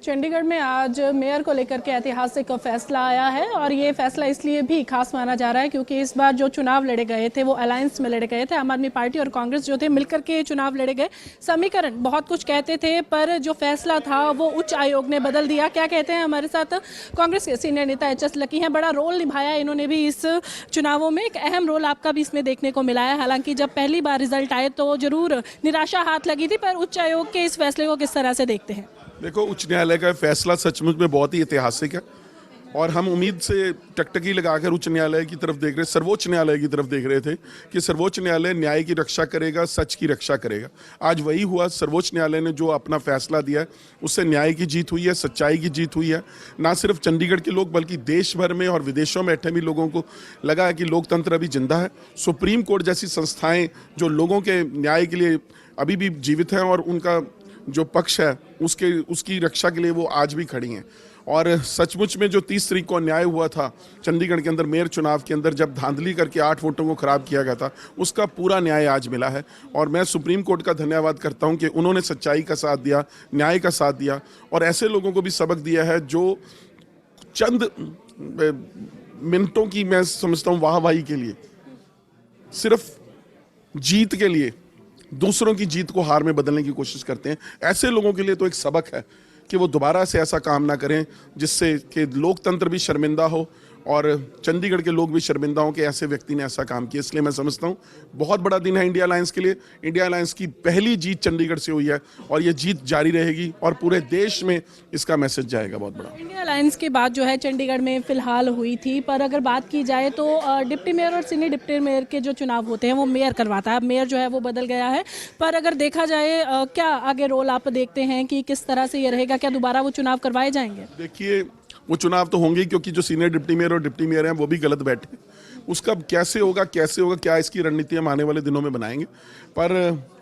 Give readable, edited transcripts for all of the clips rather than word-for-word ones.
चंडीगढ़ में आज मेयर को लेकर के ऐतिहासिक फैसला आया है और ये फैसला इसलिए भी खास माना जा रहा है क्योंकि इस बार जो चुनाव लड़े गए थे वो अलायंस में लड़े गए थे। आम आदमी पार्टी और कांग्रेस जो थे मिलकर के चुनाव लड़े गए। समीकरण बहुत कुछ कहते थे पर जो फैसला था वो उच्च आयोग ने बदल दिया। क्या कहते हैं हमारे साथ कांग्रेस के सीनियर नेता एच.एस. लकी हैं। बड़ा रोल निभाया इन्होंने भी इस चुनावों में, एक अहम रोल आपका भी इसमें देखने को मिला है। हालांकि जब पहली बार रिजल्ट आए तो जरूर निराशा हाथ लगी थी, पर उच्च आयोग के इस फैसले को किस तरह से देखते हैं? देखो, उच्च न्यायालय का फैसला सचमुच में बहुत ही ऐतिहासिक है और हम उम्मीद से टकटकी लगाकर उच्च न्यायालय की तरफ देख रहे, सर्वोच्च न्यायालय की तरफ देख रहे थे कि सर्वोच्च न्यायालय न्याय की रक्षा करेगा, सच की रक्षा करेगा। आज वही हुआ। सर्वोच्च न्यायालय ने जो अपना फैसला दिया है उससे न्याय की जीत हुई है, सच्चाई की जीत हुई है। ना सिर्फ चंडीगढ़ के लोग बल्कि देश भर में और विदेशों में बैठे भी लोगों को लगा है कि लोकतंत्र अभी जिंदा है। सुप्रीम कोर्ट जैसी संस्थाएं जो लोगों के न्याय के लिए अभी भी जीवित हैं और उनका जो पक्ष है उसकी रक्षा के लिए वो आज भी खड़ी हैं। और सचमुच में जो 30 तारीख को अन्याय हुआ था चंडीगढ़ के अंदर मेयर चुनाव के अंदर, जब धांधली करके 8 वोटों को खराब किया गया था, उसका पूरा न्याय आज मिला है। और मैं सुप्रीम कोर्ट का धन्यवाद करता हूं कि उन्होंने सच्चाई का साथ दिया, न्याय का साथ दिया और ऐसे लोगों को भी सबक दिया है जो चंद मिनटों की, मैं समझता हूँ, वाहवाही के लिए, सिर्फ जीत के लिए दूसरों की जीत को हार में बदलने की कोशिश करते हैं। ऐसे लोगों के लिए तो एक सबक है कि वो दोबारा से ऐसा काम ना करें जिससे कि लोकतंत्र भी शर्मिंदा हो और चंडीगढ़ के लोग भी शर्मिंदा हों कि ऐसे व्यक्ति ने ऐसा काम किया। इसलिए मैं समझता हूँ बहुत बड़ा दिन है इंडिया अलायंस के लिए। इंडिया अलायंस की पहली जीत चंडीगढ़ से हुई है और ये जीत जारी रहेगी और पूरे देश में इसका मैसेज जाएगा बहुत बड़ा। इंडिया अलायंस की बात जो है चंडीगढ़ में फिलहाल हुई थी, पर अगर बात की जाए तो डिप्टी मेयर और सीनियर डिप्टी मेयर के जो चुनाव होते हैं वो मेयर करवाता है। अब मेयर जो है वो बदल गया है, पर अगर देखा जाए क्या आगे रोल आप देखते हैं कि किस तरह से ये रहेगा? क्या दोबारा वो चुनाव करवाए जाएंगे? देखिए, वो चुनाव तो होंगे क्योंकि जो सीनियर डिप्टी मेयर और डिप्टी मेयर हैं वो भी गलत बैठे। उसका कैसे होगा क्या इसकी रणनीति हम आने वाले दिनों में बनाएंगे। पर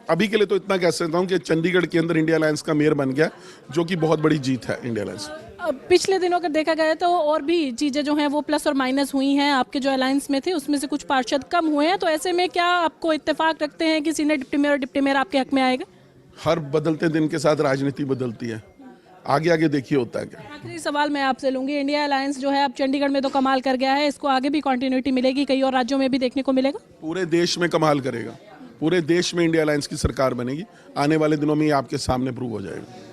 अभी के लिए तो इतना कह सकता हूँ कि चंडीगढ़ के अंदर इंडिया अलायंस का मेयर बन गया, जो कि बहुत बड़ी जीत है इंडिया अलायंस। पिछले दिनों अगर देखा गया तो और भी चीज़ें जो हैं वो प्लस और माइनस हुई हैं। आपके जो अलायंस में थे उसमें से कुछ पार्षद कम हुए हैं, तो ऐसे में क्या आपको इत्तेफाक रखते हैं कि सीनियर डिप्टी मेयर और डिप्टी मेयर आपके हक में आएगा? हर बदलते दिन के साथ राजनीति बदलती है, आगे आगे देखिए होता है क्या। आखिरी सवाल मैं आपसे लूंगी, इंडिया अलायंस जो है अब चंडीगढ़ में तो कमाल कर गया है, इसको आगे भी कंटिन्यूटी मिलेगी, कई और राज्यों में भी देखने को मिलेगा? पूरे देश में कमाल करेगा, पूरे देश में इंडिया अलायंस की सरकार बनेगी। आने वाले दिनों में ये आपके सामने प्रूव हो जाएगा।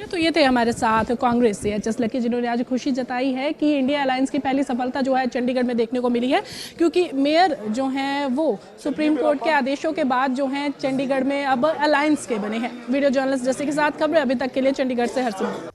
तो ये थे हमारे साथ कांग्रेस से एच.एस. लकी, जिन्होंने आज खुशी जताई है कि इंडिया अलायंस की पहली सफलता जो है चंडीगढ़ में देखने को मिली है, क्योंकि मेयर जो हैं वो सुप्रीम कोर्ट के आदेशों के बाद जो हैं चंडीगढ़ में अब अलायंस के बने हैं। वीडियो जर्नलिस्ट जैसे के साथ खबरें अभी तक के लिए चंडीगढ़ से हरसिमरत।